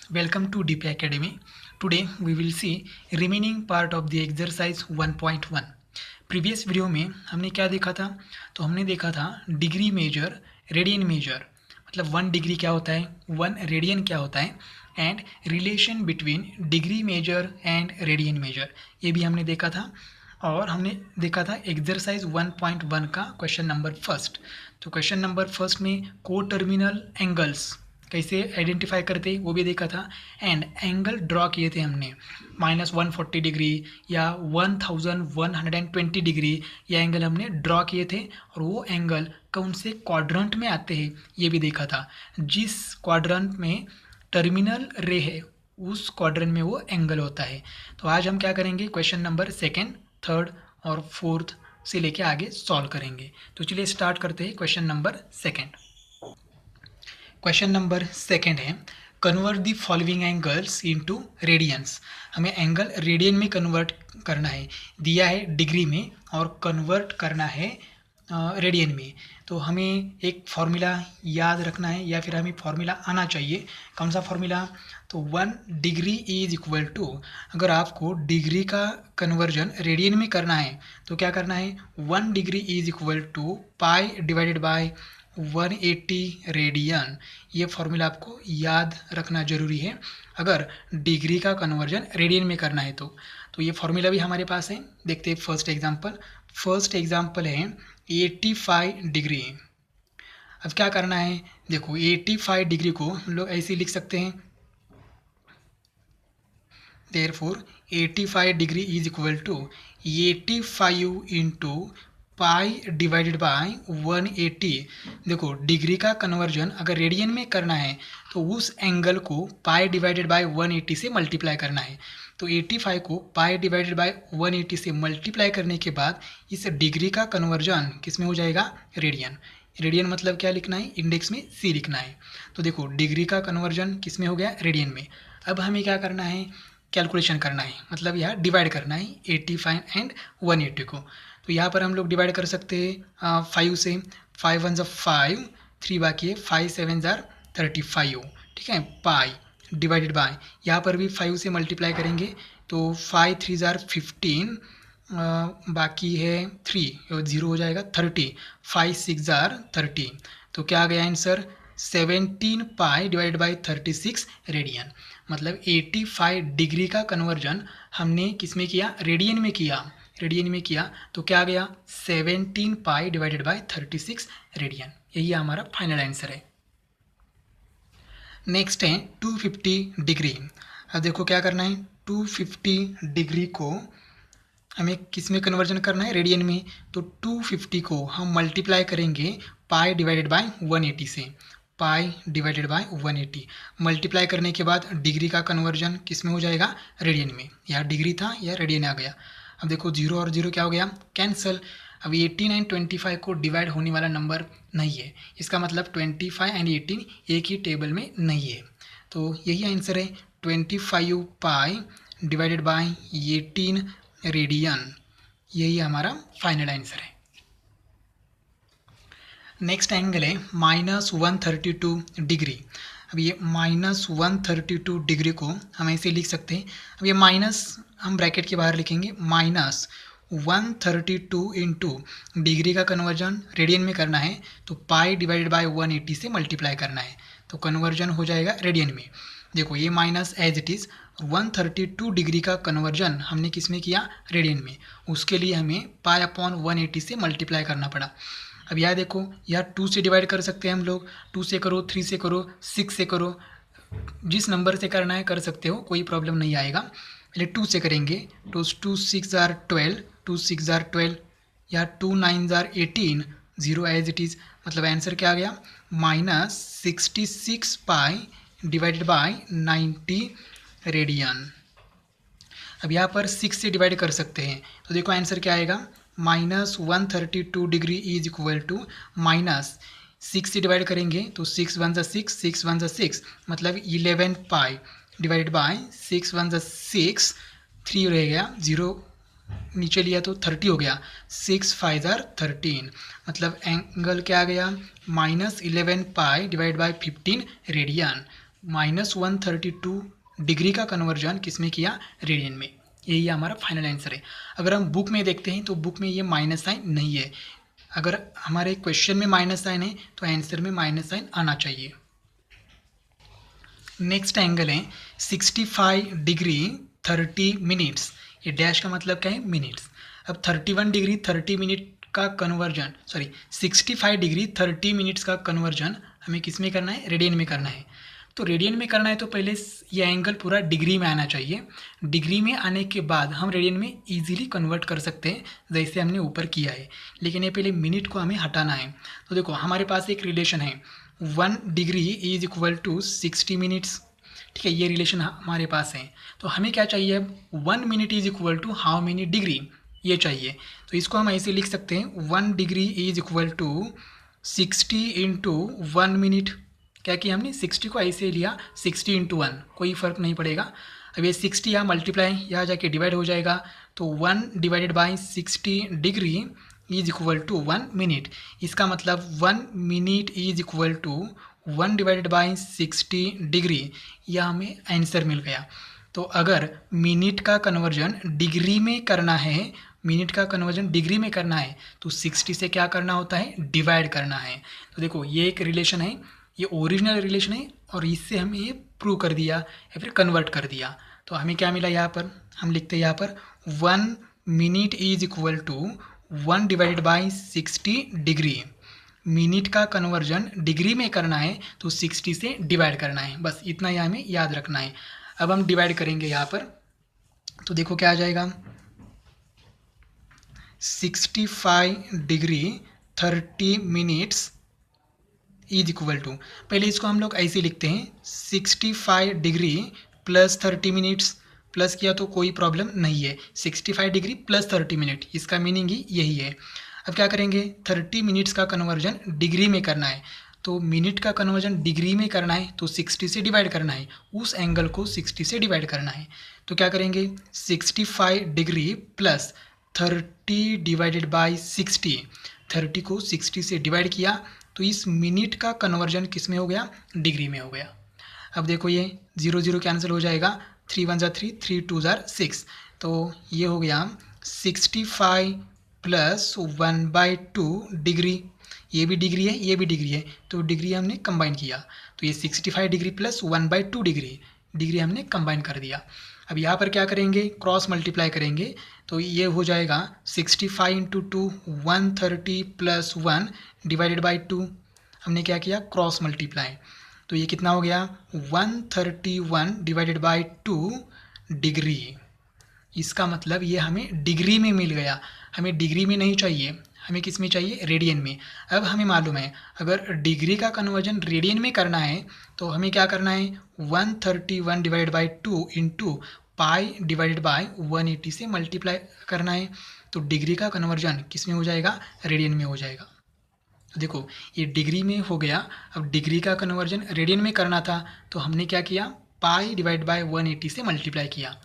Welcome to DP Academy. Today we will see remaining part of the exercise 1.1. Previous video में हमने क्या देखा था? तो हमने देखा था डिग्री मेजर, रेडियन मेजर, मतलब 1 डिग्री क्या होता है, 1 रेडियन क्या होता है, and relation between degree measure and radian measure, ये भी हमने देखा था। और हमने देखा था एक्सरसाइज 1.1 का क्वेश्चन नंबर फर्स्ट। तो क्वेश्चन नंबर फर्स्ट में को टर्मिनल एंगल्स कैसे आइडेंटिफाई करते वो भी देखा था, एंड एंगल ड्रॉ किए थे हमने -140 डिग्री या 1120 डिग्री, ये एंगल हमने ड्रॉ किए थे। और वो एंगल कौन से क्वाड्रेंट में आते हैं ये भी देखा था। जिस क्वाड्रेंट में टर्मिनल रे है उस क्वाड्रेंट में वो एंगल होता है। तो आज हम क्या करेंगे, क्वेश्चन नंबर सेकेंड, थर्ड और फोर्थ से लेके आगे सॉल्व करेंगे। तो चलिए स्टार्ट करते हैं question number second. Question number second है convert the following angles into radians. हमें एंगल रेडियन में कन्वर्ट करना है, दिया है डिग्री में और कन्वर्ट करना है रेडियन में। तो हमें एक फॉर्मूला याद रखना है या फिर हमें फॉर्मूला आना चाहिए। कौन सा फॉर्मूला? तो 1 डिग्री इज इक्वल टू, अगर आपको डिग्री का कन्वर्जन रेडियन में करना है तो क्या करना है, 1 degree is equal to pi divided by 180 radian. ये फॉर्मूला आपको याद रखना जरूरी है अगर डिग्री का कन्वर्जन रेडियन में करना है तो ये फॉर्मूला भी हमारे पास है। देखते हैं फर्स्ट एग्जांपल है 85 डिग्री। अब क्या करना है, देखो 85 डिग्री को हम लोग ऐसे लिख सकते हैं, therefore 85 degree is equal to 85 into pi divided by 180। देखो डिग्री का कन्वर्जन अगर रेडियन में करना है तो उस एंगल को पाई डिवाइडेड बाय 180 से मल्टीप्लाई करना है। तो 85 को पाई डिवाइडेड बाय 180 से मल्टीप्लाई करने के बाद इस डिग्री का कन्वर्जन किस में हो जाएगा, रेडियन। रेडियन मतलब क्या लिखना है, इंडेक्स में सी लिखना है। तो देखो डिग्री का कन्वर्जन किस में हो गया, रेडियन में। अब हमें क्या करना है, कैलकुलेशन करना है, मतलब यहाँ डिवाइड करना है 85 एंड 180 को। तो यहाँ पर हम लोग डिवाइड कर सकते हैं 5 से, 5 1 5, 3 बाकी है, 5 7 35, ठीक है। पाई डिवाइडेड बाय, यहाँ पर भी 5 से मल्टीप्लाई करेंगे तो 5 3 15, बाकी है 3, 0 हो जाएगा 30, 5 6 30। तो क्या आ गया answer, 17 pi divided by 36 radian. मतलब 85 डिग्री का कन्वर्जन हमने किस में किया, रेडियन में किया। तो क्या आ गया, 17 पाई डिवाइडेड बाई 36 रेडियन। यही हमारा फाइनल आंसर है। नेक्स्ट है 250 डिग्री। अब देखो क्या करना है, 250 डिग्री को हमें किस में कन्वर्जन करना है, रेडियन में। तो 250 को हम मल्टीप्लाई करेंगे पाई डिवाइडेड बाय 180 से, पाई डिवाइडेड बाय 180 मल्टीप्लाई करने के बाद डिग्री का कन्वर्जन किस में हो जाएगा, रेडियन में। यहाँ डिग्री था, यह रेडियन आ गया। अब देखो 0 और 0 क्या हो गया, कैंसल। अब 18 एंड 25 को डिवाइड होने वाला नंबर नहीं है, इसका मतलब 25 एंड 18 एक ही टेबल में नहीं है। तो यही आंसर है, 25 पाई डिवाइडेड बाय 18 रेडियन। यही हमारा फाइनल आंसर है। नेक्स्ट एंगल है -132 डिग्री। अब ये -132 डिग्री को हम ऐसे लिख सकते हैं। अब ये माइनस हम ब्रैकेट के बाहर लिखेंगे, -132 इंटू डिग्री का कन्वर्जन रेडियन में करना है तो पाई डिवाइडेड बाय 180 से मल्टीप्लाई करना है, तो कन्वर्जन हो जाएगा रेडियन में। देखो ये minus as it is, 132 degree का कन्वर्जन हमने किस में किया, रेडियन में। उसके लिए हमें पाई अपॉन 180 से मल्टीप्लाई करना पड़ा। अब यहाँ देखो, यहाँ 2 से डिवाइड कर सकते हैं हम लोग, 2 से करो, 3 से करो, 6 से करो, जिस नंबर से करना है कर सकते हो, कोई प्रॉब्लम नहीं आएगा। पहले 2 से करेंगे तो 2 6 12, 2 6 12, या 2 9 18, 0 एज इट इज़। मतलब आंसर क्या आ गया, -66 पाई डिवाइडेड बाय 90 रेडियन। अब यहाँ पर 6 से डिवाइड कर सकते हैं तो देखो आंसर क्या आएगा, -132 डिग्री इज इक्वल टू -6 से डिवाइड करेंगे तो 6 1 6, 6 1 6, मतलब 11 पाई डिवाइडेड बाय 6 1 6, 3 रह गया, 0 नीचे लिया तो 30 हो गया, 6 5 13, मतलब एंगल क्या आ गया, -11 पाई डिवाइड बाय 15 रेडियन। -132 डिग्री का कन्वर्जन किस में किया, रेडियन में। यही हमारा फाइनल आंसर है। अगर हम बुक में देखते हैं तो बुक में ये माइनस साइन नहीं है। अगर हमारे क्वेश्चन में माइनस साइन है तो आंसर में माइनस साइन आना चाहिए। नेक्स्ट एंगल है 65 डिग्री 30 मिनट्स। ये डैश का मतलब क्या है, मिनट्स। अब 31 डिग्री 30 मिनट का कन्वर्जन, 65 डिग्री 30 मिनट्स का कन्वर्जन हमें किस में करना है, रेडियन में करना है। तो रेडियन में करना है तो पहले ये एंगल पूरा डिग्री में आना चाहिए। डिग्री में आने के बाद हम रेडियन में इजीली कन्वर्ट कर सकते हैं जैसे हमने ऊपर किया है, लेकिन ये पहले मिनट को हमें हटाना है। तो देखो हमारे पास एक रिलेशन है 1 degree is equal to 60 minutes. ठीक है, ये रिलेशन हमारे पास है। तो हमें क्या चाहिए, अब 1 minute is equal to how many degree, ये चाहिए। तो इसको हम ऐसे लिख सकते हैं 1 degree is equal to 60 into 1 minute. क्या किया हमने, 60 को ऐसे लिया 60 इंटू 1, कोई फ़र्क नहीं पड़ेगा। अब ये 60 यहाँ मल्टीप्लाई यहाँ जाके डिवाइड हो जाएगा, तो 1 divided by 60 degree is equal to 1 minute. इसका मतलब 1 minute is equal to 1 divided by 60 degree, यह हमें आंसर मिल गया। तो अगर मिनट का कन्वर्जन डिग्री में करना है, मिनट का कन्वर्जन डिग्री में करना है तो 60 से क्या करना होता है, डिवाइड करना है। तो देखो ये एक रिलेशन है, ये ओरिजिनल रिलेशन है और इससे हम ये प्रूव कर दिया या फिर कन्वर्ट कर दिया। तो हमें क्या मिला यहाँ पर, हम लिखते हैं यहाँ पर 1 minute is equal to 1 divided by 60 degree. Minute का कन्वर्जन डिग्री में करना है तो 60 से डिवाइड करना है, बस इतना ही हमें याद रखना है। अब हम डिवाइड करेंगे यहाँ पर, तो देखो क्या आ जाएगा, 65 degree 30 minutes is equal to, पहले इसको हम लोग ऐसे लिखते हैं 65 डिग्री प्लस 30 मिनट्स। प्लस किया तो कोई प्रॉब्लम नहीं है, 65 डिग्री प्लस 30 मिनट, इसका मीनिंग ही यही है। अब क्या करेंगे, 30 मिनट्स का कन्वर्जन डिग्री में करना है, तो मिनट का कन्वर्जन डिग्री में करना है तो 60 से डिवाइड करना है, उस एंगल को 60 से डिवाइड करना है। तो क्या करेंगे, 65 डिग्री प्लस 30 डिवाइडेड बाई 60, 30 को 60 से डिवाइड किया तो इस मिनट का कन्वर्जन किस में हो गया, डिग्री में हो गया। अब देखो ये 0 0 कैंसिल हो जाएगा, 3 1 ज़ा 3, 3 2 ज़ा 6, तो ये हो गया 65 प्लस 1/2 डिग्री। ये भी डिग्री है, ये भी डिग्री है, तो डिग्री हमने कंबाइन किया, तो ये 65 डिग्री प्लस 1/2 डिग्री, डिग्री हमने कंबाइन कर दिया। अब यहाँ पर क्या करेंगे, क्रॉस मल्टीप्लाई करेंगे, तो ये हो जाएगा 65 इंटू 2 130 प्लस 1 डिवाइडेड बाई 2। हमने क्या किया, क्रॉस मल्टीप्लाई, तो ये कितना हो गया 131 डिवाइडेड बाई 2 डिग्री। इसका मतलब ये हमें डिग्री में मिल गया, हमें डिग्री में नहीं चाहिए, हमें किस में चाहिए, रेडियन में। अब हमें मालूम है अगर डिग्री का कन्वर्जन रेडियन में करना है तो हमें क्या करना है, 131 divided by 2 into pi divided by 180 से मल्टीप्लाई करना है, तो डिग्री का कन्वर्जन किस में हो जाएगा, रेडियन में हो जाएगा। तो देखो ये डिग्री में हो गया। अब डिग्री का कन्वर्जन रेडियन में करना था तो हमने क्या किया, पाई डिवाइड बाय 180 से मल्टीप्लाई किया।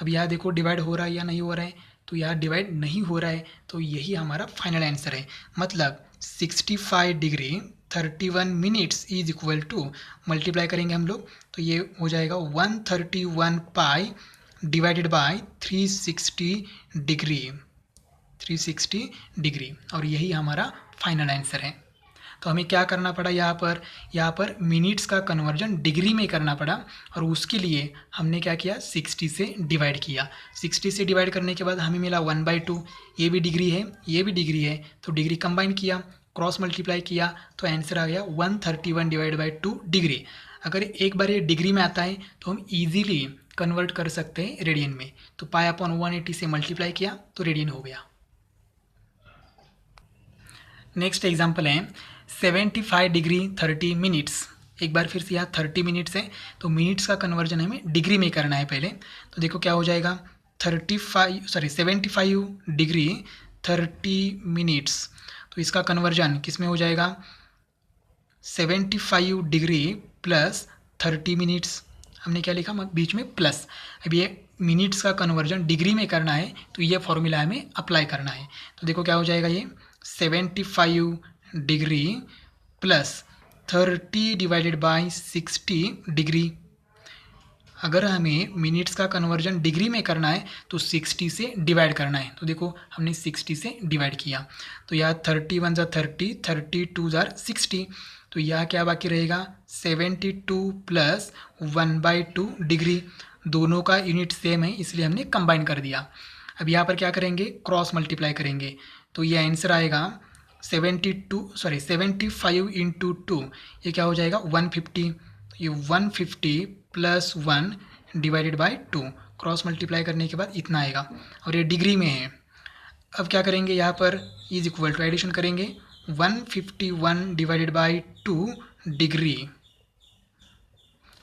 अब यहाँ देखो डिवाइड हो रहा है या नहीं हो रहा है, तो यहाँ डिवाइड नहीं हो रहा है, तो यही हमारा फाइनल आंसर है। मतलब 65 degree 31 minutes is equal to, multiply करेंगे हम लोग तो ये हो जाएगा 131 pi divided by 360 degree, 360 degree, और यही हमारा फाइनल आंसर है। तो हमें क्या करना पड़ा, यहाँ पर मिनट्स का कन्वर्जन डिग्री में करना पड़ा और उसके लिए हमने क्या किया, 60 से डिवाइड किया। 60 से डिवाइड करने के बाद हमें मिला 1/2, ये भी डिग्री है, ये भी डिग्री है, तो डिग्री कंबाइन किया, क्रॉस मल्टीप्लाई किया, तो आंसर आ गया 131 डिवाइड बाई 2 डिग्री। अगर एक बार ये डिग्री में आता है तो हम ईजीली कन्वर्ट कर सकते हैं रेडियन में, तो पाई अपॉन 180 से मल्टीप्लाई किया तो रेडियन हो गया। नेक्स्ट एग्जाम्पल है 75 डिग्री 30 मिनट्स। एक बार फिर से यहाँ 30 मिनट्स है तो मिनट्स का कन्वर्जन हमें डिग्री में करना है पहले। तो देखो क्या हो जाएगा, 75 डिग्री 30 मिनट्स, तो इसका कन्वर्जन किस में हो जाएगा, 75 डिग्री प्लस 30 मिनट्स। हमने क्या लिखा बीच में प्लस। अब ये मिनट्स का कन्वर्जन डिग्री में करना है तो ये फॉर्मूला हमें अप्लाई करना है। तो देखो क्या हो जाएगा, ये 75 degree plus 30 divided by 60 degree. अगर हमें मिनट्स का कन्वर्जन डिग्री में करना है तो 60 से डिवाइड करना है। तो देखो हमने 60 से डिवाइड किया, तो यहाँ 30 वन ज़ा 30, 32 ज़ार 60, तो यहाँ क्या बाकी रहेगा 72 प्लस 1/2 डिग्री। दोनों का यूनिट सेम है इसलिए हमने कंबाइन कर दिया। अब यहाँ पर क्या करेंगे, क्रॉस मल्टीप्लाई करेंगे, तो ये आंसर आएगा 75 इंटू 2, ये क्या हो जाएगा 150। ये 150 plus 1 divided by 2, cross multiply करने के बाद इतना आएगा, और ये डिग्री में है। अब क्या करेंगे, यहाँ पर इज इक्वल टू एडिशन करेंगे, 151 डिवाइडेड बाय 2 डिग्री।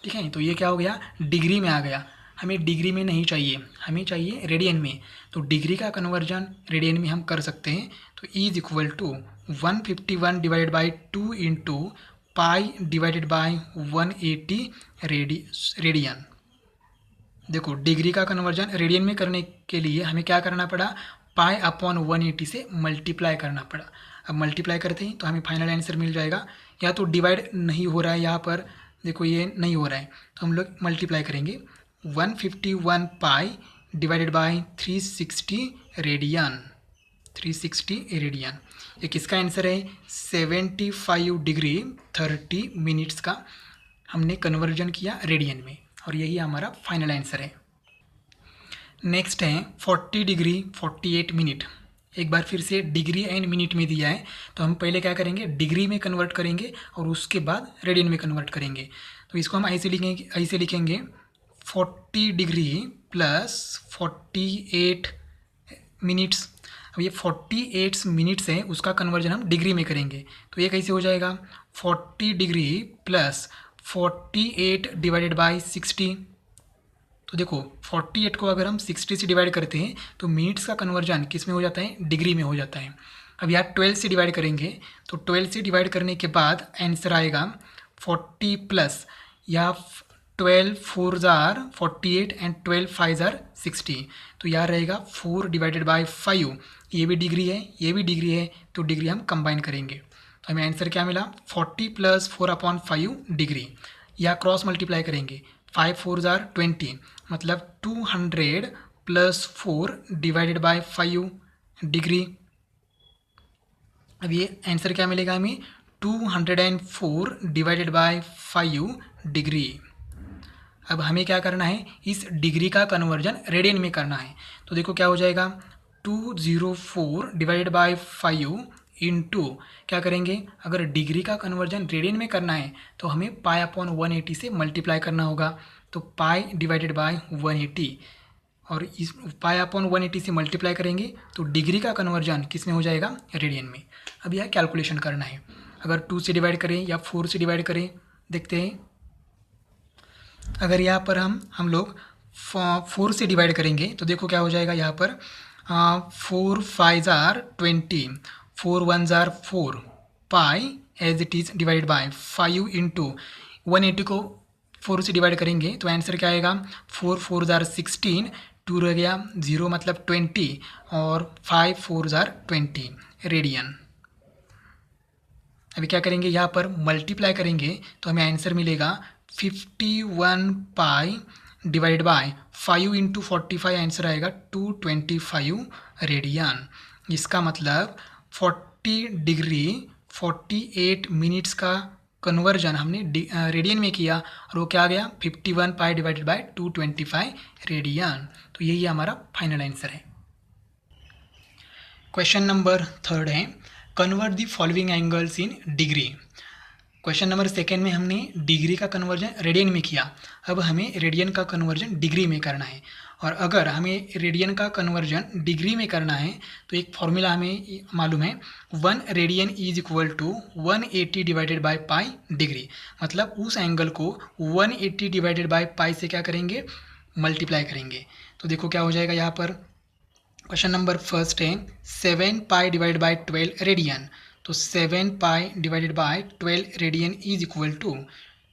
ठीक है, तो ये क्या हो गया, डिग्री में आ गया। हमें डिग्री में नहीं चाहिए, हमें चाहिए रेडियन में, तो डिग्री का कन्वर्जन रेडियन में हम कर सकते हैं। तो is equal to 151 divided by 2 into pi divided by 180 radian. देखो डिग्री का कन्वर्जन रेडियन में करने के लिए हमें क्या करना पड़ा, पाई अपॉन 180 से मल्टीप्लाई करना पड़ा। अब मल्टीप्लाई करते हैं तो हमें फाइनल आंसर मिल जाएगा। या तो डिवाइड नहीं हो रहा है, यहाँ पर देखो ये नहीं हो रहा है, तो हम लोग मल्टीप्लाई करेंगे, 151 पाई डिवाइडेड बाई 360 रेडियन। 360 रेडियन, ये किसका आंसर है, 75 डिग्री 30 मिनट्स का हमने कन्वर्जन किया रेडियन में, और यही हमारा फाइनल आंसर है। नेक्स्ट है 40 डिग्री 48 मिनट। एक बार फिर से डिग्री एंड मिनट में दिया है, तो हम पहले क्या करेंगे, डिग्री में कन्वर्ट करेंगे और उसके बाद रेडियन में कन्वर्ट करेंगे। तो इसको हम ऐसे लिखेंगे 40 डिग्री प्लस 48 मिनट्स। अब ये 48 मिनट्स है, उसका कन्वर्जन हम डिग्री में करेंगे, तो ये कैसे हो जाएगा, 40 डिग्री प्लस 48 डिवाइडेड बाई 60। तो देखो 48 को अगर हम 60 से डिवाइड करते हैं तो मिनट्स का कन्वर्जन किस में हो जाता है, डिग्री में हो जाता है। अब यहाँ 12 से डिवाइड करेंगे, तो 12 से डिवाइड करने के बाद आंसर आएगा 40 प्लस, या 12 4 ज़ार 48 एंड 12 5 ज़ार 60, तो यहाँ रहेगा 4 डिवाइडेड बाई 5। ये भी डिग्री है, ये भी डिग्री है, तो डिग्री हम कंबाइन करेंगे, तो हमें आंसर क्या मिला, 40 प्लस 4/5 डिग्री। या क्रॉस मल्टीप्लाई करेंगे, 5 4 ज़ार 20, मतलब 200 प्लस 4 डिवाइडेड बाई 5 डिग्री। अब ये आंसर क्या मिलेगा हमें, 204 डिवाइडेड बाई 5 डिग्री। अब हमें क्या करना है, इस डिग्री का कन्वर्जन रेडियन में करना है, तो देखो क्या हो जाएगा, 204 डिवाइडेड बाई 5 इंटू क्या करेंगे, अगर डिग्री का कन्वर्जन रेडियन में करना है तो हमें पाई अपॉन 180 से मल्टीप्लाई करना होगा, तो पाई डिवाइडेड बाई 180, और इस पाई अपॉन 180 से मल्टीप्लाई करेंगे तो डिग्री का कन्वर्जन किस में हो जाएगा, रेडियन में। अब यह कैलकुलेशन करना है, अगर 2 से डिवाइड करें या 4 से डिवाइड करें, देखते हैं। अगर यहाँ पर हम लोग 4 से डिवाइड करेंगे तो देखो क्या हो जाएगा, यहाँ पर 4 5 ज़ार 20, 4 1 ज़ार 4, pi as it is divided by 5 into 180 को 4 से डिवाइड करेंगे तो आंसर क्या आएगा, 4 4 ज़ार 16, 2 रह गया 0 मतलब 20, और 5 4 ज़ार 20 रेडियन। अभी क्या करेंगे, यहाँ पर मल्टीप्लाई करेंगे तो हमें आंसर मिलेगा 51 पाई डिवाइड बाय 5 इंटू 45, आंसर आएगा 225 रेडियन। इसका मतलब 40 डिग्री 48 मिनट्स का कन्वर्जन हमने रेडियन में किया, और वो क्या आ गया, 51 पाई डिवाइडेड बाय 225 रेडियन। तो यही हमारा फाइनल आंसर है। क्वेश्चन नंबर 3 है, convert the following angles in degree. Question number 2 में हमने डिग्री का कन्वर्जन रेडियन में किया, अब हमें रेडियन का कन्वर्जन डिग्री में करना है। और अगर हमें रेडियन का कन्वर्जन डिग्री में करना है तो एक फॉर्मूला हमें मालूम है, 1 radian is equal to 180 divided by pi degree. मतलब उस एंगल को 180 डिवाइडेड बाय पाई से क्या करेंगे, मल्टीप्लाई करेंगे। तो देखो क्या हो जाएगा, यहाँ पर क्वेश्चन नंबर 1 है 7 पाई डिवाइड बाय 12 रेडियन, तो 7 pi divided by 12 radian is equal to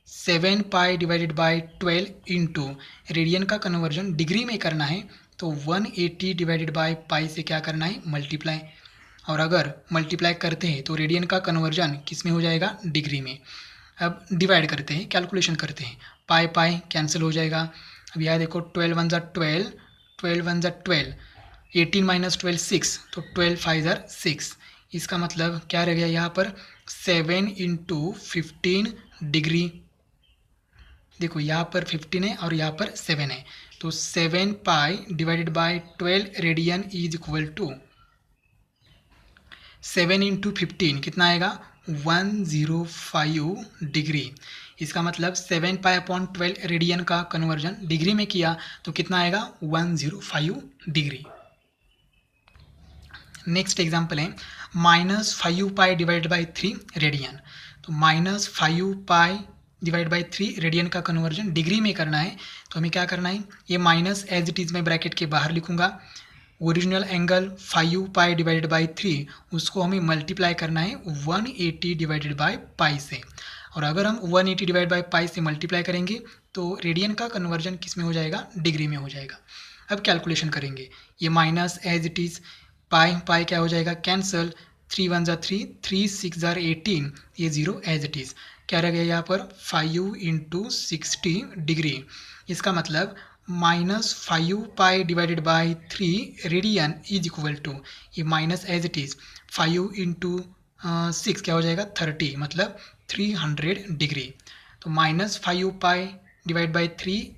7 pi divided by 12 into radian का कन्वर्जन डिग्री में करना है तो 180 डिवाइडेड बाय पाई से क्या करना है, मल्टीप्लाई। और अगर मल्टीप्लाई करते हैं तो रेडियन का कन्वर्जन किस में हो जाएगा, डिग्री में। अब डिवाइड करते हैं, कैलकुलेशन करते हैं। पाई पाई कैंसिल हो जाएगा। अब यहाँ देखो 12 वन ज़ा 12, 12 वन ज़ा 12, 18 माइनस 12 6, तो 12 5 ज़ा 6। इसका मतलब क्या रह गया यहाँ पर 7 इंटू 15 डिग्री। देखो यहाँ पर 15 है और यहाँ पर 7 है, तो 7 pi divided by 12 radian is equal to 7 into 15 कितना आएगा 105 डिग्री। इसका मतलब 7 पाई अपॉन 12 रेडियन का कन्वर्जन डिग्री में किया तो कितना आएगा 105 डिग्री। नेक्स्ट एग्जाम्पल है -5 पाई डिवाइड बाई 3 रेडियन। तो -5 पाई डिवाइड बाई 3 रेडियन का कन्वर्जन डिग्री में करना है, तो हमें क्या करना है, ये माइनस एज इट इज़ मैं ब्रैकेट के बाहर लिखूंगा। Original angle 5 pi divided by 3 उसको हमें मल्टीप्लाई करना है 180 डिवाइडेड बाई पाई से, और अगर हम 180 डिवाइड बाई पाई से मल्टीप्लाई करेंगे तो रेडियन का कन्वर्जन किस में हो जाएगा, डिग्री में हो जाएगा। अब कैलकुलेशन करेंगे, ये minus as it is pi pi क्या हो जाएगा कैंसल, 3 वन ज़ा 3, 3 6 ज़ा 18, ये 0 एज इट इज़। क्या रह गया यहाँ पर 5 इंटू 60 डिग्री। इसका मतलब -5 pi divided by 3 radian is equal to, ये minus as it is 5 into 6 क्या हो जाएगा 30, मतलब 300 डिग्री। तो -5 पाई डिवाइड बाई 3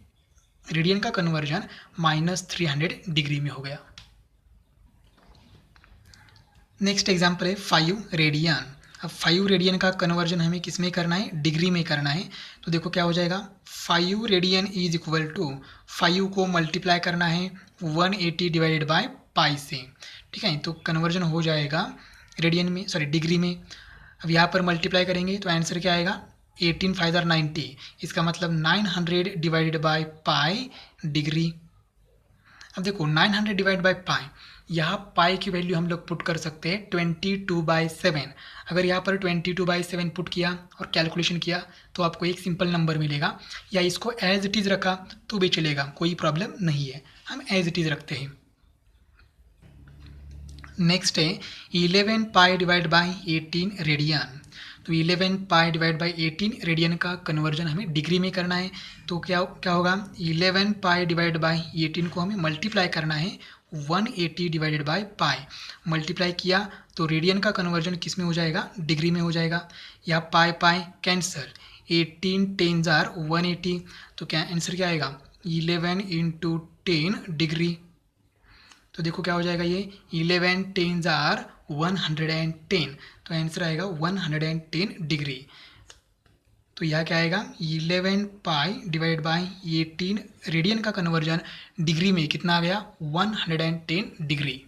रेडियन का कन्वर्जन -300 डिग्री में हो गया। नेक्स्ट एग्जाम्पल है 5 रेडियन। अब 5 रेडियन का कन्वर्जन हमें किस में करना है, डिग्री में करना है। तो देखो क्या हो जाएगा 5 रेडियन इज इक्वल टू 5 को मल्टीप्लाई करना है 180 डिवाइडेड बाय पाई से, ठीक है। तो कन्वर्जन हो जाएगा रेडियन में, सॉरी डिग्री में। अब यहाँ पर मल्टीप्लाई करेंगे तो आंसर क्या आएगा 18 5 90, इसका मतलब 900 डिवाइडेड बाय पाई डिग्री। अब देखो 900 डिवाइड बाई पाई, यहाँ पाई की वैल्यू हम लोग पुट कर सकते हैं 22/7। अगर यहाँ पर 22/7 पुट किया और कैलकुलेशन किया तो आपको एक सिंपल नंबर मिलेगा, या इसको एज इट इज़ रखा तो भी चलेगा, कोई प्रॉब्लम नहीं है, हम एज इट इज़ रखते हैं। नेक्स्ट है 11 पाई डिवाइड बाई 18 रेडियन। तो 11 पाई डिवाइड बाई 18 रेडियन का कन्वर्जन हमें डिग्री में करना है। तो क्या क्या होगा 11 पाई डिवाइड बाई 18 को हमें मल्टीप्लाई करना है 180 डिवाइडेड बाई पाई। मल्टीप्लाई किया तो रेडियन का कन्वर्जन किस में हो जाएगा, डिग्री में हो जाएगा। या पाई पाई कैंसल, 18 10 जार 180, तो क्या आंसर क्या आएगा 11 इंटू 10 डिग्री। तो देखो क्या हो जाएगा ये 11 10 जार 110, तो आंसर आएगा 110 डिग्री। तो यह क्या आएगा 11 पाई डिवाइड बाई 18 रेडियन का कन्वर्जन डिग्री में कितना आ गया 110 डिग्री।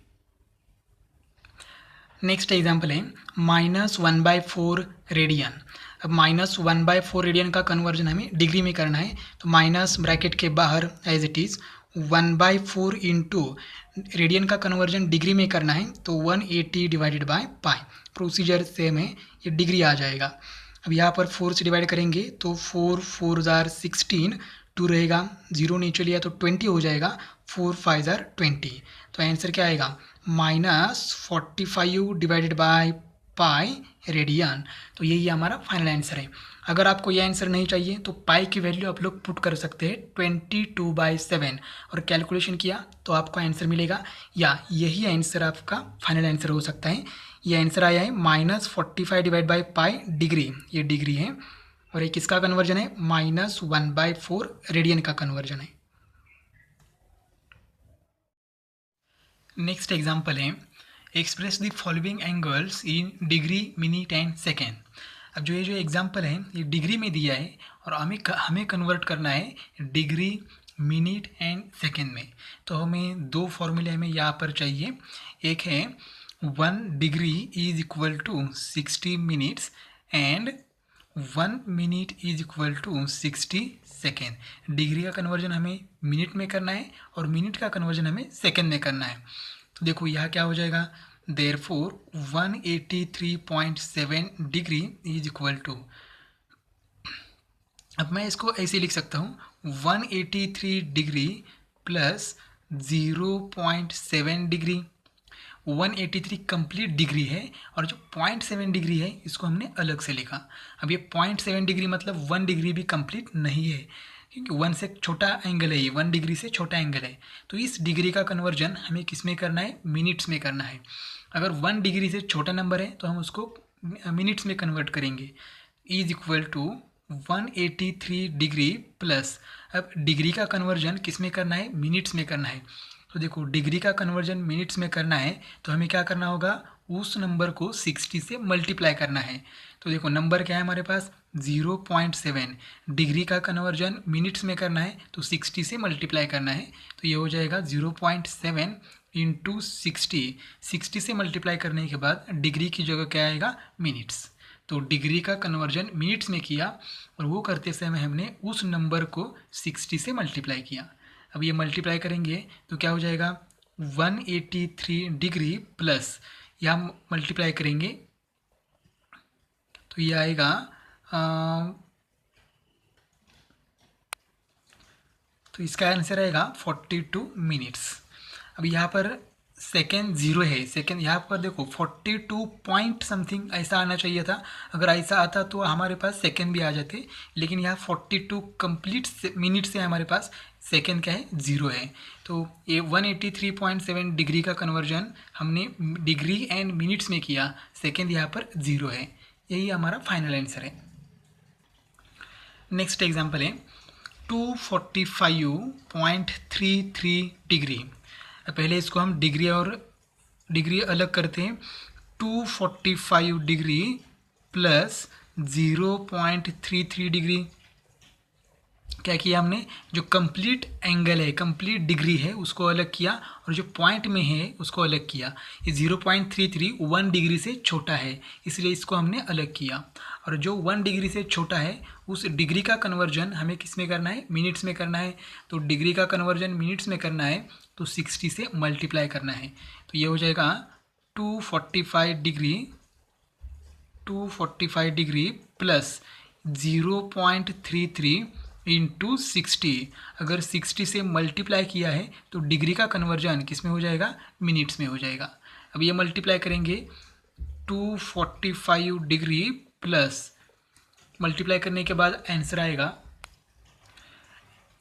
नेक्स्ट एग्जाम्पल है -1/4 रेडियन। अब -1/4 रेडियन का कन्वर्जन हमें डिग्री में करना है, तो माइनस ब्रैकेट के बाहर as it is 1/4 into radian का कन्वर्जन डिग्री में करना है तो 180 divided by pi. Procedure same है, ये डिग्री आ जाएगा। अब यहाँ पर 4 से डिवाइड करेंगे तो 4 4 जार 16, 2 रहेगा, 0 नीचे लिया तो 20 हो जाएगा, 4 5 जार 20। तो आंसर क्या आएगा -45 डिवाइडेड बाय पाई रेडियन। तो यही हमारा फाइनल आंसर है। अगर आपको यह आंसर नहीं चाहिए तो पाई की वैल्यू आप लोग पुट कर सकते हैं 22/7 और कैलकुलेशन किया तो आपको आंसर मिलेगा, या यही आंसर आपका फाइनल आंसर हो सकता है। ये आंसर आया है -45 डिवाइड बाई पाई डिग्री, ये डिग्री है, और ये किसका कन्वर्जन है -1/4 रेडियन का कन्वर्जन है। नेक्स्ट एग्जाम्पल है express the following angles in degree minute and second. अब जो ये जो एग्जाम्पल है ये डिग्री में दिया है और हमें कन्वर्ट करना है डिग्री मिनट एंड सेकेंड में। तो हमें दो फॉर्मूले हमें यहाँ पर चाहिए। एक है 1 degree is equal to 60 minutes and 1 minute is equal to 60 second. Degree का कन्वर्जन हमें मिनट में करना है और मिनट का कन्वर्जन हमें सेकेंड में करना है। तो देखो यहाँ क्या हो जाएगा, therefore 183.7 degree is equal to, अब मैं इसको ऐसे लिख सकता हूँ 183 degree plus 0.7 degree. 183 complete degree है और जो 0.7 डिग्री है इसको हमने अलग से लिखा। अब ये 0.7 डिग्री मतलब 1 डिग्री भी कंप्लीट नहीं है, क्योंकि 1 से छोटा एंगल है, ये 1 डिग्री से छोटा एंगल है। तो इस डिग्री का कन्वर्जन हमें किस में करना है, मिनट्स में करना है। अगर 1 डिग्री से छोटा नंबर है तो हम उसको मिनट्स में कन्वर्ट करेंगे। Is equal to 183 degree plus, अब डिग्री का कन्वर्जन किस में करना है, मिनट्स में करना है। तो देखो डिग्री का कन्वर्जन मिनट्स में करना है तो हमें क्या करना होगा, उस नंबर को 60 से मल्टीप्लाई करना है। तो देखो नंबर क्या है हमारे पास 0.7, डिग्री का कन्वर्जन मिनट्स में करना है तो 60 से मल्टीप्लाई करना है। तो ये हो जाएगा 0.7 इंटू 60 से मल्टीप्लाई करने के बाद डिग्री की जगह क्या आएगा, मिनट्स। तो डिग्री का कन्वर्जन मिनट्स में किया और वो करते समय हमने उस नंबर को 60 से मल्टीप्लाई किया। अब ये मल्टीप्लाई करेंगे तो क्या हो जाएगा 183 डिग्री प्लस, यहाँ मल्टीप्लाई करेंगे तो ये आएगा तो इसका आंसर आएगा 42 मिनट्स। अब यहाँ पर सेकेंड जीरो है, सेकेंड यहाँ पर देखो 42 पॉइंट समथिंग ऐसा आना चाहिए था। अगर ऐसा आता तो हमारे पास सेकेंड भी आ जाते, लेकिन यहाँ 42 कंप्लीट मिनट से हमारे पास सेकेंड क्या है, जीरो है। तो ये 183.7 डिग्री का कन्वर्जन हमने डिग्री एंड मिनट्स में किया, सेकेंड यहाँ पर जीरो है। यही हमारा फाइनल आंसर है। नेक्स्ट एग्जाम्पल है 245.33 डिग्री। पहले इसको हम डिग्री अलग करते हैं। 245 डिग्री प्लस 0.33 डिग्री, क्या किया हमने, जो कंप्लीट एंगल है, कंप्लीट डिग्री है उसको अलग किया और जो पॉइंट में है उसको अलग किया। ये 0.33 1 डिग्री से छोटा है, इसलिए इसको हमने अलग किया। और जो 1 डिग्री से छोटा है उस डिग्री का कन्वर्जन हमें किस में करना है, मिनट्स में करना है। तो डिग्री का कन्वर्जन मिनट्स में करना है तो 60 से मल्टीप्लाई करना है। तो ये हो जाएगा 245 डिग्री प्लस 0.33 इंटू 60। अगर 60 से मल्टीप्लाई किया है तो डिग्री का कन्वर्जन किस में हो जाएगा, मिनट्स में हो जाएगा। अब ये मल्टीप्लाई करेंगे 245 डिग्री प्लस, मल्टीप्लाई करने के बाद आंसर आएगा,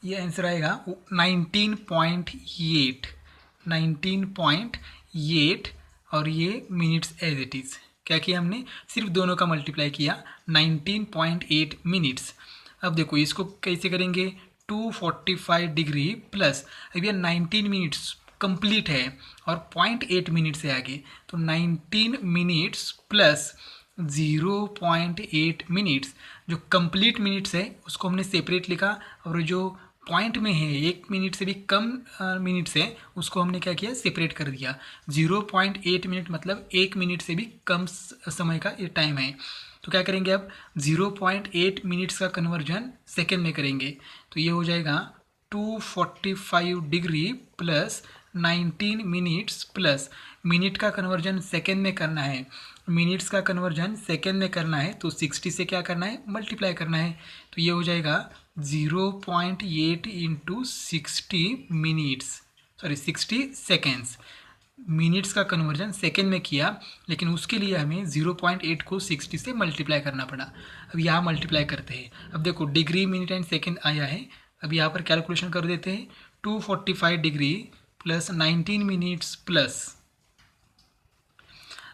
ये आंसर आएगा 19.8 और ये मिनट्स एज इट इज़। क्या किया हमने, सिर्फ दोनों का मल्टीप्लाई किया 19.8 मिनट्स। अब देखो इसको कैसे करेंगे, 245 डिग्री प्लस, अब ये 19 मिनट्स कंप्लीट है और 0.8 मिनट से आगे, तो 19 मिनट्स प्लस 0.8 मिनट्स, जो कंप्लीट मिनट्स है उसको हमने सेपरेट लिखा और जो पॉइंट में है 1 मिनट से भी कम मिनट्स है उसको हमने क्या किया, सेपरेट कर दिया। 0.8 मिनट मतलब 1 मिनट से भी कम समय का ये टाइम है। तो क्या करेंगे, अब 0.8 मिनट्स का कन्वर्जन सेकेंड में करेंगे तो ये हो जाएगा 245 degree plus 19 minutes plus, minute का कन्वर्जन सेकेंड में करना है, मिनट्स का कन्वर्जन सेकेंड में करना है तो 60 से क्या करना है, मल्टीप्लाई करना है। तो ये हो जाएगा 0.8 इंटू 60 मिनट्स, 60 सेकेंड्स। मिनट्स का कन्वर्जन सेकेंड में किया, लेकिन उसके लिए हमें 0.8 को 60 से मल्टीप्लाई करना पड़ा। अब यहाँ मल्टीप्लाई करते हैं। अब देखो डिग्री, मिनट एंड सेकेंड आया है, अब यहाँ पर कैलकुलेशन कर देते हैं। 245 डिग्री प्लस 19 मिनट्स प्लस,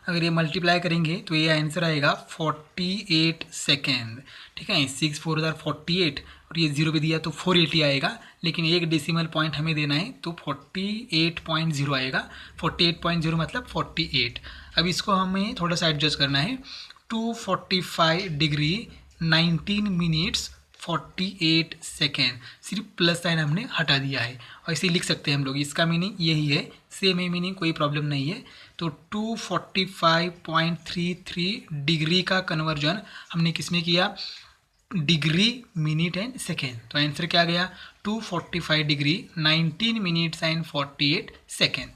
अगर ये मल्टीप्लाई करेंगे तो ये आंसर आएगा 48 सेकेंड। ठीक है, 6 4 48 और ये 0 भी दिया तो 480 आएगा, लेकिन एक डेसिमल पॉइंट हमें देना है तो 48.0 आएगा। 48.0 मतलब 48। अब इसको हमें थोड़ा सा एडजस्ट करना है। 245 डिग्री 19 मिनट्स 48 सेकेंड, सिर्फ प्लस साइन हमने हटा दिया है और इसे लिख सकते हैं हम लोग। इसका मीनिंग यही है, सेम है मीनिंग, कोई प्रॉब्लम नहीं है। तो 245.33 डिग्री का कन्वर्जन हमने किसमें किया, डिग्री, मिनट एंड सेकेंड। तो आंसर क्या गया, 245 degree 19 minutes and 48 second.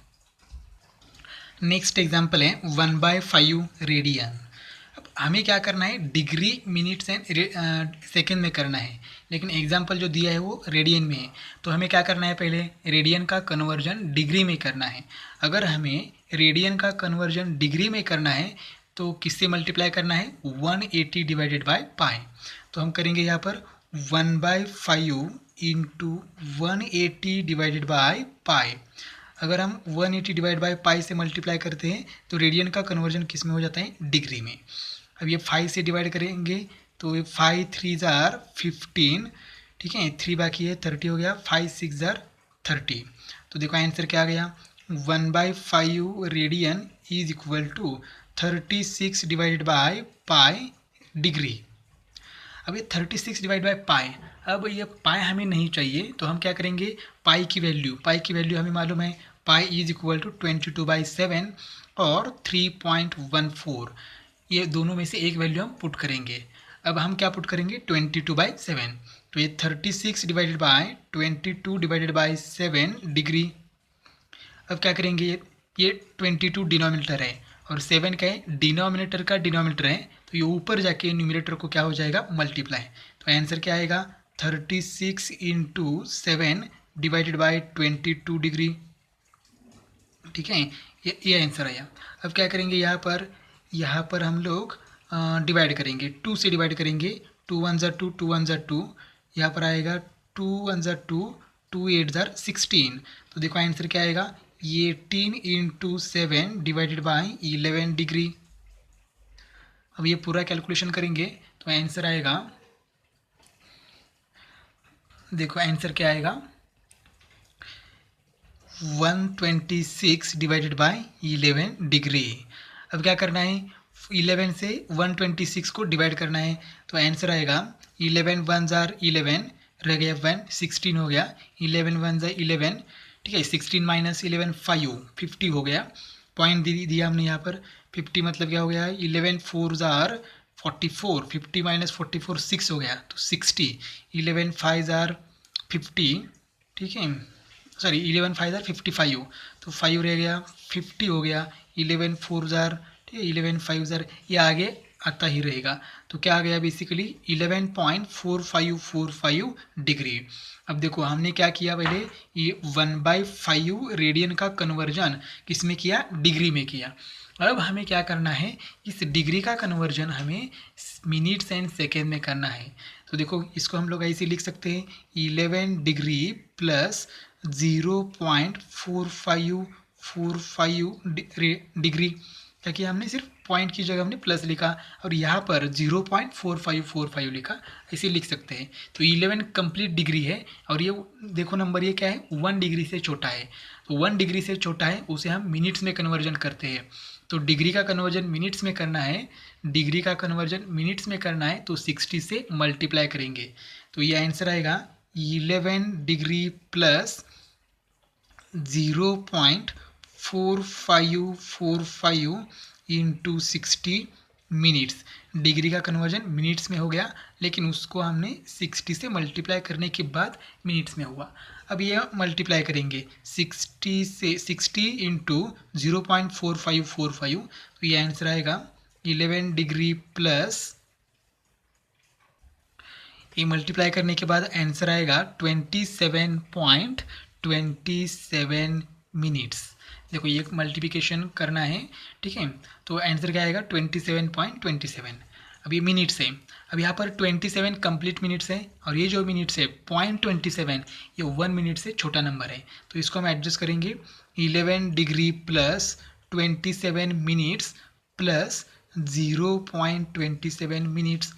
Next example है 1/5 रेडियन। अब हमें क्या करना है, डिग्री मिनट्स एंड सेकेंड में करना है, लेकिन एग्जाम्पल जो दिया है वो रेडियन में है। तो हमें क्या करना है, पहले रेडियन का कन्वर्जन डिग्री में करना है। अगर हमें रेडियन का कन्वर्जन डिग्री में करना है तो किससे मल्टीप्लाई करना है, 180 डिवाइडेड बाय पाई। तो हम करेंगे यहाँ पर 1/5 इंटू 180 डिवाइडेड बाय पाई। अगर हम 180 डिवाइड बाय पाई से मल्टीप्लाई करते हैं तो रेडियन का कन्वर्जन किस में हो जाता है, डिग्री में। अब ये 5 से डिवाइड करेंगे तो ये 5 3 जार 15, ठीक है, 3 बाकी है, 30 हो गया, 5 6 जार 30। तो देखो आंसर क्या आ गया, 1/5 radian is equal to 36 divided by pi degree. अब ये 36 डिवाइड बाय पाई, अब ये पाई हमें नहीं चाहिए तो हम क्या करेंगे, पाई की वैल्यू हमें मालूम है, पाई इज इक्वल टू 22/7 और 3.14, ये दोनों में से एक वैल्यू हम पुट करेंगे। अब हम क्या पुट करेंगे, 22/7, तो ये 36 divided bye 22 divided by 7 degree. अब क्या करेंगे, ये 22 डिनोमिनेटर है और 7 का है, डिनोमिनेटर का डिनोमिनेटर है, तो ये ऊपर जाके न्यूमिनेटर को क्या हो जाएगा, मल्टीप्लाई। तो आंसर क्या आएगा, 36 इंटू 7 डिवाइडेड बाय 22 डिग्री, ठीक है, ये आंसर आया। अब क्या करेंगे, यहाँ पर हम लोग डिवाइड करेंगे, 2 से डिवाइड करेंगे, 2 1 ज़ा 2, 2 1 ज़ा 2, यहाँ पर आएगा 2 1 ज़ा 2, 2 8 ज़ा 16। तो देखो आंसर क्या आएगा, 18 इंटू 7 डिवाइडेड बाई 11 डिग्री। अब ये पूरा कैलकुलेशन करेंगे तो आंसर आएगा, देखो आंसर क्या आएगा, 126 डिवाइडेड बाय 11 डिग्री। अब क्या करना है, 11 से 126 को डिवाइड करना है, तो आंसर आएगा 11 1 जार 11, रह गया 1, 16 हो गया, 11 1 जार 11, ठीक है, 16 माइनस 11 5, 50 हो गया। पॉइंट दिया हमने यहाँ पर, 50 मतलब क्या हो गया, 11 4 जार 44, 50 माइनस 44 6 हो गया, तो 60, 11 5 जार 50, ठीक है, सॉरी 11 5 जार 55, तो 5 रह गया, 50 हो गया, 11 4 जार, ठीक है, 11 5 जार, ये आगे आता ही रहेगा। तो क्या आ गया, बेसिकली 11.4545 डिग्री। अब देखो हमने क्या किया, पहले ये 1/5 रेडियन का कन्वर्जन किस में किया, डिग्री में किया। अब हमें क्या करना है, इस डिग्री का कन्वर्जन हमें मिनट्स एंड सेकेंड में करना है। तो देखो इसको हम लोग ऐसे लिख सकते हैं, 11 डिग्री प्लस 0.4545 डिग्री। क्या किया हमने, सिर्फ पॉइंट की जगह हमने प्लस लिखा और यहाँ पर 0.4545 लिखा, ऐसे लिख सकते हैं। तो 11 कंप्लीट डिग्री है और ये देखो नंबर ये क्या है, 1 डिग्री से छोटा है। तो 1 डिग्री से छोटा है उसे हम मिनट्स में कन्वर्जन करते हैं। तो डिग्री का कन्वर्जन मिनट्स में करना है, डिग्री का कन्वर्जन मिनट्स में करना है तो 60 से मल्टीप्लाई करेंगे। तो ये आंसर आएगा 11 degree plus 0.4545 into 60 minutes. Degree का कन्वर्जन मिनट्स में हो गया, लेकिन उसको हमने 60 से मल्टीप्लाई करने के बाद मिनट्स में हुआ। अब ये मल्टीप्लाई करेंगे 60 इंटू 0.4545, तो ये आंसर आएगा 11 डिग्री प्लस, ये मल्टीप्लाई करने के बाद आंसर आएगा 27.27 मिनट्स। देखो ये मल्टीप्लिकेशन करना है, ठीक है, तो आंसर क्या आएगा 27.27। अब ये मिनट्स है, अब यहाँ पर 27 कंप्लीट मिनट्स है और ये जो मिनट्स है 0.27, ये 1 मिनट से छोटा नंबर है, तो इसको हम एडजस्ट करेंगे। 11 degree plus 27 minutes plus 0.27 minutes,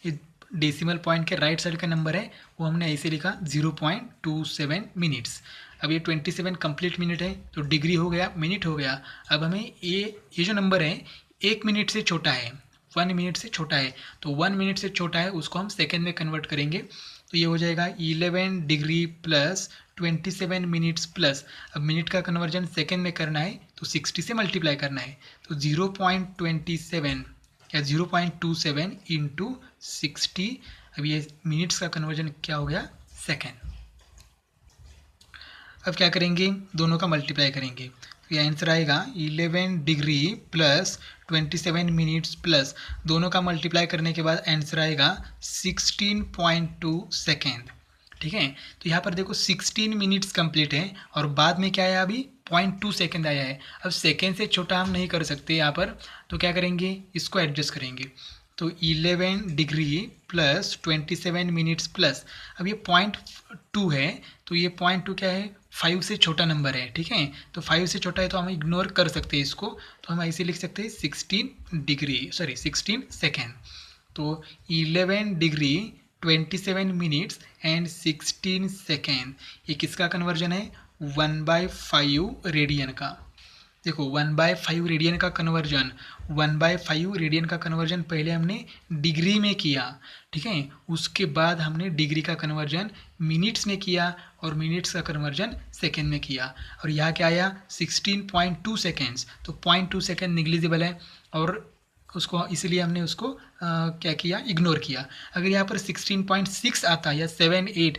ये डेसिमल पॉइंट के राइट साइड का नंबर है, वो हमने ऐसे लिखा 0.27 मिनट्स। अब ये 27 कंप्लीट मिनट है तो डिग्री हो गया, मिनट हो गया। अब हमें ये जो नंबर है 1 मिनट से छोटा है, 1 मिनट से छोटा है, तो 1 मिनट से छोटा है उसको हम सेकेंड में कन्वर्ट करेंगे। तो ये हो जाएगा 11 डिग्री प्लस 27 मिनट्स प्लस, अब मिनट का कन्वर्जन सेकेंड में करना है तो 60 से मल्टीप्लाई करना है, तो 0.27 या 0.27 इंटू 60। अब ये मिनट्स का कन्वर्जन क्या हो गया, सेकेंड। अब क्या करेंगे, दोनों का मल्टीप्लाई करेंगे, तो ये आंसर आएगा 11 डिग्री प्लस 27 मिनट्स प्लस दोनों का मल्टीप्लाई करने के बाद आंसर आएगा 16.2 सेकेंड। ठीक है, तो यहाँ पर देखो 16 मिनट्स कंप्लीट है और बाद में क्या आया, अभी 0.2 सेकेंड आया है। अब सेकेंड से छोटा हम नहीं कर सकते यहाँ पर, तो क्या करेंगे, इसको एडजस्ट करेंगे। तो 11 डिग्री प्लस 27 मिनट्स प्लस, अब ये 0.2 है, तो ये 0.2 क्या है, 5 से छोटा नंबर है। ठीक है, तो 5 से छोटा है तो हम इग्नोर कर सकते हैं इसको, तो हम ऐसे लिख सकते हैं 16 सेकेंड। तो 11 डिग्री 27 मिनट्स एंड 16 सेकेंड, ये किसका कन्वर्जन है, 1/5 रेडियन का। देखो 1/5 रेडियन का कन्वर्जन, 1/5 रेडियन का कन्वर्जन पहले हमने डिग्री में किया। ठीक है, उसके बाद हमने डिग्री का कन्वर्जन मिनट्स में किया और मिनट्स का कन्वर्जन सेकेंड में किया, और यहाँ क्या आया 16.2 सेकेंड्स। तो 0.2 सेकेंड निग्लिजिबल है और उसको इसलिए हमने उसको क्या किया, इग्नोर किया। अगर यहाँ पर 16.6 आता या 7, 8,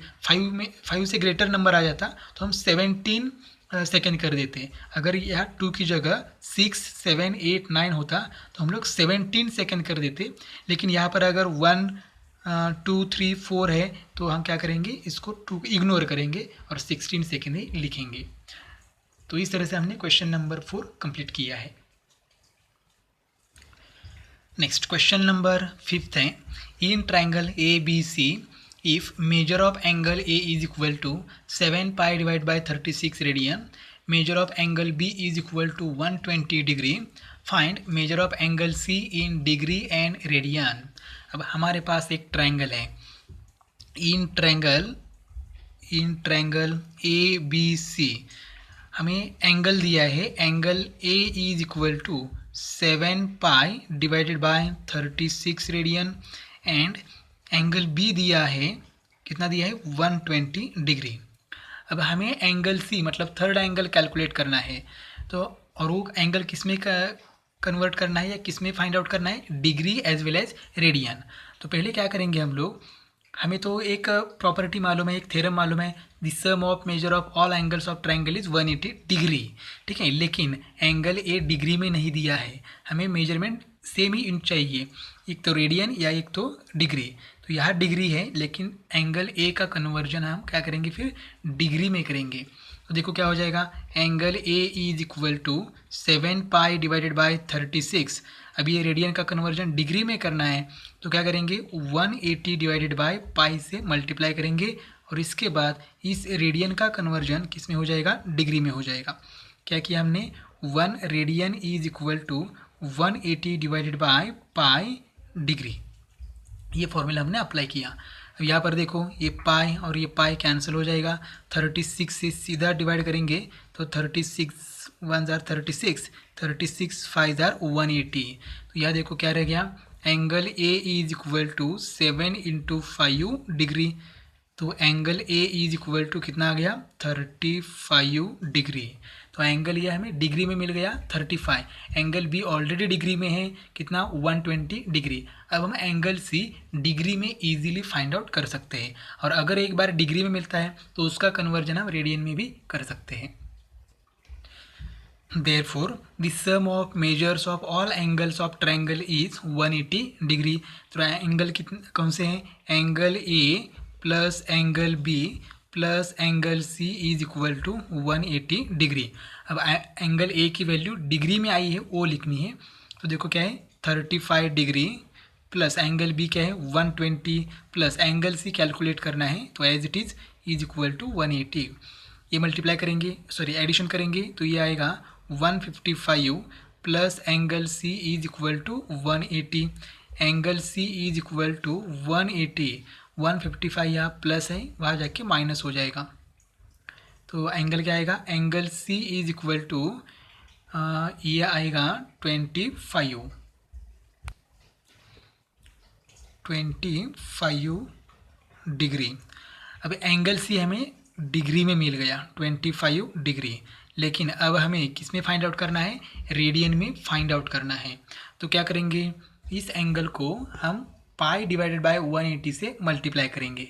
5 से ग्रेटर नंबर आ जाता तो हम 17 सेकेंड कर देते। अगर यह 2 की जगह 6, 7, 8, 9 होता तो हम लोग 17 सेकेंड कर देते। लेकिन यहाँ पर अगर 1, 2, 3, 4 है तो हम क्या करेंगे, इसको 2 इग्नोर करेंगे और 16 सेकेंड ही लिखेंगे। तो इस तरह से हमने क्वेश्चन नंबर 4 कंप्लीट किया है। नेक्स्ट क्वेश्चन नंबर 5 है, in triangle A B C if measure of angle A is equal to 7 pi divided by 36 radian, measure of angle B is equal to 120 degree, find measure of angle C in degree and radian। अब हमारे पास एक triangle है, in triangle A B सी हमें angle दिया है, angle A is equal to 7 pi divided by 36 radian and angle B दिया है, कितना दिया है, 120 डिग्री। अब हमें एंगल सी मतलब थर्ड एंगल कैलकुलेट करना है, तो और वो एंगल किस में कन्वर्ट करना है या किस में फाइंड आउट करना है, degree as well as radian. तो पहले क्या करेंगे हम लोग, हमें तो एक प्रॉपर्टी मालूम है, एक थ्योरम मालूम है, the sum of measure of all angles of triangle is 180 degree. ठीक है, लेकिन एंगल ए डिग्री में नहीं दिया है, हमें मेजरमेंट सेम ही चाहिए, एक तो रेडियन या एक तो डिग्री। तो यहाँ डिग्री है लेकिन एंगल ए का कन्वर्जन हम क्या करेंगे, फिर डिग्री में करेंगे। तो देखो क्या हो जाएगा, angle A is equal to 7 pi divided by 36। अब ये रेडियन का कन्वर्जन डिग्री में करना है तो क्या करेंगे, 180 डिवाइडेड बाय पाई से मल्टीप्लाई करेंगे और इसके बाद इस रेडियन का कन्वर्जन किस में हो जाएगा, डिग्री में हो जाएगा। क्या किया हमने, 1 radian is equal to 180 divided by pi degree, ये फॉर्मूला हमने अप्लाई किया। अब यहाँ पर देखो ये पाई और ये पाई कैंसिल हो जाएगा, 36 से सीधा डिवाइड करेंगे तो 36 1 जार 36, 36 5 जार 180। तो यहाँ देखो क्या रह गया, angle A is equal to 7 into 5 degree. तो angle A is equal to कितना आ गया, 35 डिग्री। तो एंगल ये हमें डिग्री में मिल गया 35, एंगल बी ऑलरेडी डिग्री में है, कितना, 120 डिग्री। अब हम एंगल सी डिग्री में इजीली फाइंड आउट कर सकते हैं, और अगर एक बार डिग्री में मिलता है तो उसका कन्वर्जन हम रेडियन में भी कर सकते हैं। Therefore, the sum of measures of all angles of triangle is 180 degree. तो एंगल कितने कौन से हैं, angle A plus angle B plus angle C is equal to 180 degree. अब एंगल ए की वैल्यू डिग्री में आई है वो लिखनी है, तो देखो क्या है 35 डिग्री प्लस एंगल बी क्या है 120 प्लस एंगल सी कैलकुलेट करना है, तो as it is equal to 180। ये मल्टीप्लाई करेंगे, सॉरी एडिशन करेंगे तो ये आएगा 155 plus angle C is equal to 180, angle C is equal to 180, 155 यहाँ प्लस है वहाँ जाके माइनस हो जाएगा। तो एंगल क्या आएगा, angle C is equal to ये आएगा 25 डिग्री। अब एंगल सी हमें डिग्री में मिल गया 25 डिग्री, लेकिन अब हमें किस में फाइंड आउट करना है, रेडियन में फाइंड आउट करना है। तो क्या करेंगे, इस एंगल को हम पाई डिवाइडेड बाय 180 से मल्टीप्लाई करेंगे।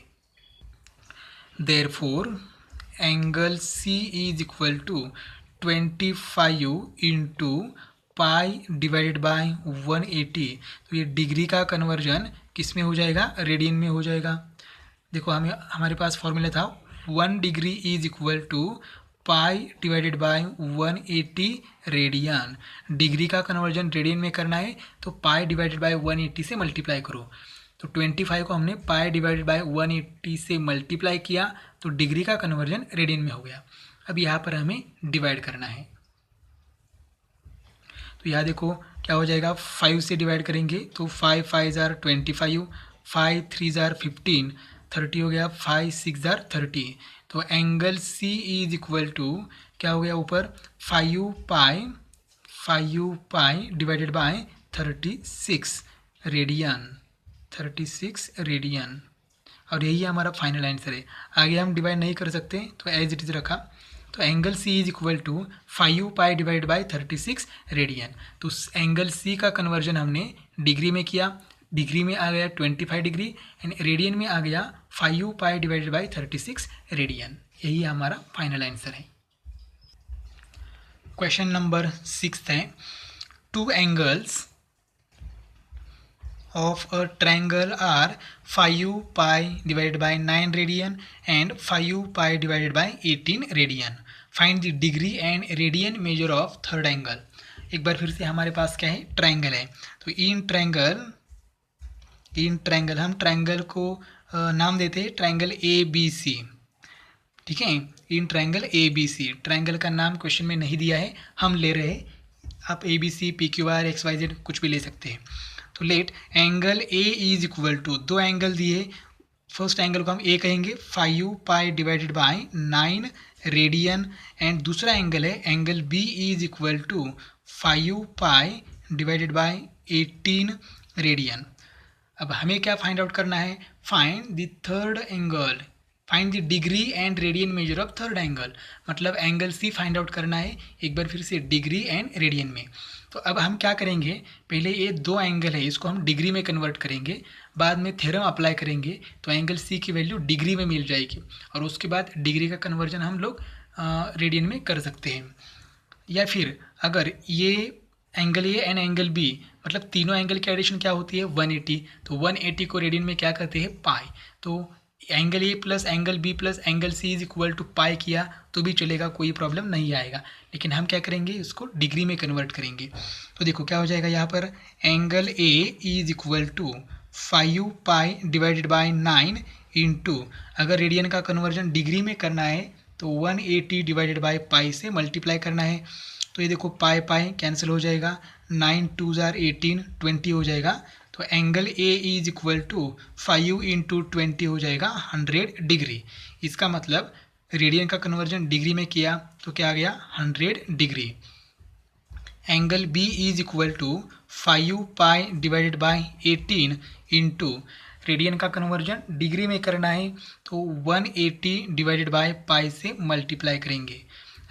Therefore angle C is equal to 25 into pi divided by 180। तो ये डिग्री का कन्वर्जन किस में हो जाएगा, रेडियन में हो जाएगा। देखो हमारे पास फॉर्मूला था 1 degree is equal to pi divided by 180 radian. Degree का कन्वर्जन रेडियन में करना है तो पाई डिवाइडेड बाय 180 से मल्टीप्लाई करो। तो 25 को हमने पाई डिवाइडेड बाय 180 से मल्टीप्लाई किया तो डिग्री का कन्वर्जन रेडियन में हो गया। अब यहाँ पर हमें डिवाइड करना है। तो यहाँ देखो क्या हो जाएगा, 5 से डिवाइड करेंगे तो 5 5 जार 25, 5 3 जार 15, 30 हो गया, 5 6 जार 30। तो angle C is equal to क्या हो गया ऊपर 5 pi divided by 36 radian, 36 radian. और यही हमारा फाइनल आंसर है। आगे हम डिवाइड नहीं कर सकते तो एज इट इज़ रखा। तो angle C is equal to 5 pi divide by 36 radian. तो एंगल सी का कन्वर्जन हमने डिग्री में किया, डिग्री में आ गया 25 डिग्री एंड रेडियन में आ गया 5 पाई डिवाइडेड बाय 36 रेडियन। यही हमारा फाइनल आंसर है। क्वेश्चन नंबर 6 है, two angles of a triangle are 5 pi divided by 9 radian and 5 pi divided by 18 radian. Find the degree and radian measure of third angle. एक बार फिर से हमारे पास क्या है, ट्रायंगल है। तो इन ट्रायंगल हम ट्रायंगल को नाम देते हैं ट्रायंगल ए बी सी। ठीक है, in triangle A B C, triangle का नाम क्वेश्चन में नहीं दिया है, हम ले रहे हैं। आप A B C P Q R X Y Z कुछ भी ले सकते हैं। तो let angle A is equal to, दो एंगल दिए, फर्स्ट एंगल को हम ए कहेंगे 5 pi divided by 9 radian and दूसरा एंगल है angle B is equal to 5 pi divided by 18 radian. अब हमें क्या फाइंड आउट करना है, find the third angle, find the degree and radian measure of third angle. मतलब angle C find out करना है, एक बार फिर से डिग्री एंड रेडियन में। तो अब हम क्या करेंगे, पहले ये दो एंगल है इसको हम डिग्री में कन्वर्ट करेंगे, बाद में थ्योरम अप्लाई करेंगे तो एंगल सी की वैल्यू डिग्री में मिल जाएगी और उसके बाद डिग्री का कन्वर्जन हम लोग रेडियन में कर सकते हैं। या फिर अगर ये angle A and angle B, मतलब तीनों एंगल की एडिशन क्या होती है 180, तो 180 को रेडियन में क्या करते हैं पाई। तो angle A plus angle B plus angle C is equal to pi किया तो भी चलेगा, कोई प्रॉब्लम नहीं आएगा। लेकिन हम क्या करेंगे, इसको डिग्री में कन्वर्ट करेंगे। तो देखो क्या हो जाएगा यहाँ पर, angle A is equal to 5 pi divided by 9 into, अगर रेडियन का कन्वर्जन डिग्री में करना है तो 180 डिवाइडेड बाय पाई से मल्टीप्लाई करना है। तो ये देखो पाई पाई कैंसिल हो जाएगा, 9 2 जार 18, 20 हो जाएगा। तो angle A is equal to 5 into 20 हो जाएगा 100 डिग्री। इसका मतलब रेडियन का कन्वर्जन डिग्री में किया तो क्या आ गया 100 degree. Angle B is equal to 5 pi divided by 18 into, radian का कन्वर्जन डिग्री में करना है तो 180 डिवाइडेड बाय पाई से मल्टीप्लाई करेंगे।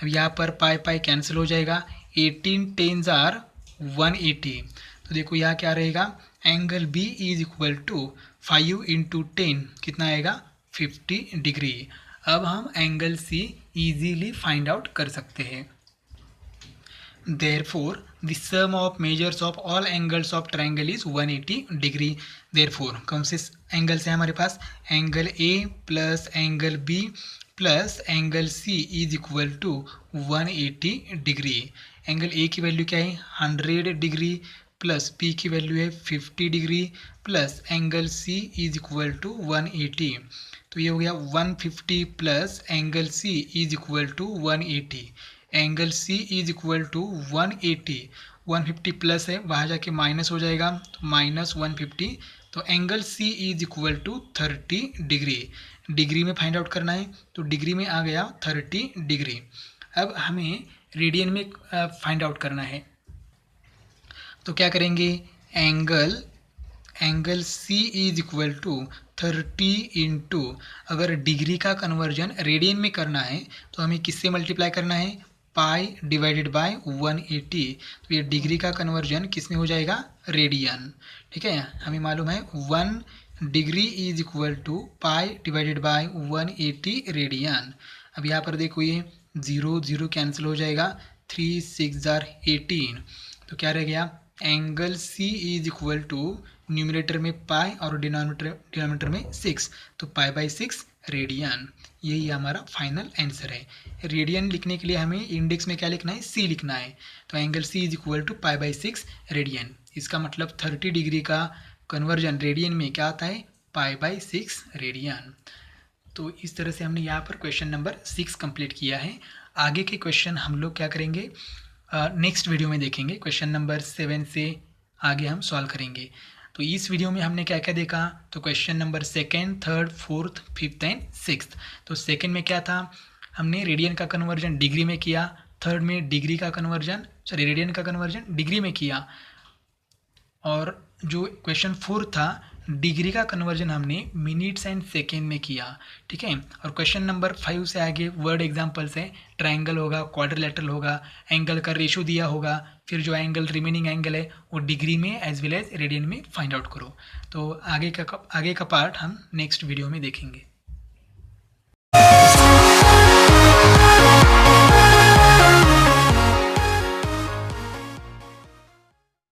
अब यहाँ पर पाई पाई कैंसिल हो जाएगा, 18 10 जार 180। तो देखो यहाँ क्या रहेगा, angle B is equal to 5 into 10 कितना आएगा 50 डिग्री। अब हम angle C easily find out कर सकते हैं। Therefore, the sum of measures of all angles of triangle is 180 degree. Therefore, कौन से एंगल से हमारे पास, angle A plus angle B plus angle C is equal to 180 degree. Angle A की value क्या है 100 डिग्री प्लस B की value है 50 degree plus angle C is equal to 180। तो ये हो गया 150 plus angle C is equal to 180। Angle C is equal to 180, 150 plus है वहाँ जाके माइनस हो जाएगा तो माइनस 150। तो angle C is equal to 30 degree. Degree में फाइंड आउट करना है तो डिग्री में आ गया 30 डिग्री। अब हमें रेडियन में फाइंड आउट करना है तो क्या करेंगे, angle C is equal to 30 into, अगर डिग्री का कन्वर्जन रेडियन में करना है तो हमें किससे मल्टीप्लाई करना है, पाई डिवाइडेड बाय 180। तो ये डिग्री का कन्वर्जन किस में हो जाएगा, रेडियन। ठीक है, हमें मालूम है 1 degree is equal to pi divided by 180 radian. अब यहाँ पर देखो ये जीरो जीरो कैंसिल हो जाएगा, 3 6 जार 18, तो क्या रह गया, angle C is equal to numerator में पाई और डिनोमिनेटर में 6, तो पाई बाई 6 रेडियन। यही हमारा फाइनल आंसर है। रेडियन लिखने के लिए हमें इंडेक्स में क्या लिखना है, सी लिखना है, तो angle C is equal to pi by 6 radian. इसका मतलब 30 डिग्री का कन्वर्जन रेडियन में क्या आता है, पाई बाई 6 रेडियन। तो इस तरह से हमने यहाँ पर क्वेश्चन नंबर 6 कंप्लीट किया है। आगे के क्वेश्चन हम लोग क्या करेंगे, नेक्स्ट वीडियो में देखेंगे। क्वेश्चन नंबर 7 से आगे हम सॉल्व करेंगे। तो इस वीडियो में हमने क्या क्या देखा, तो question number 2nd, 3rd, 4th, 5th and 6th। तो सेकेंड में क्या था, हमने रेडियन का कन्वर्जन डिग्री में किया, थर्ड में डिग्री का कन्वर्जन रेडियन का कन्वर्जन डिग्री में किया, और जो क्वेश्चन 4 था डिग्री का कन्वर्जन हमने मिनट्स एंड सेकेंड में किया। ठीक है, और क्वेश्चन नंबर 5 से आगे वर्ड एग्जांपल्स है, ट्रायंगल होगा, क्वाड्रिलेटरल होगा, एंगल का रेशो दिया होगा, फिर जो एंगल रिमेनिंग एंगल है वो डिग्री में एज वेल एज रेडियन में फाइंड आउट करो। तो आगे का पार्ट हम नेक्स्ट वीडियो में देखेंगे।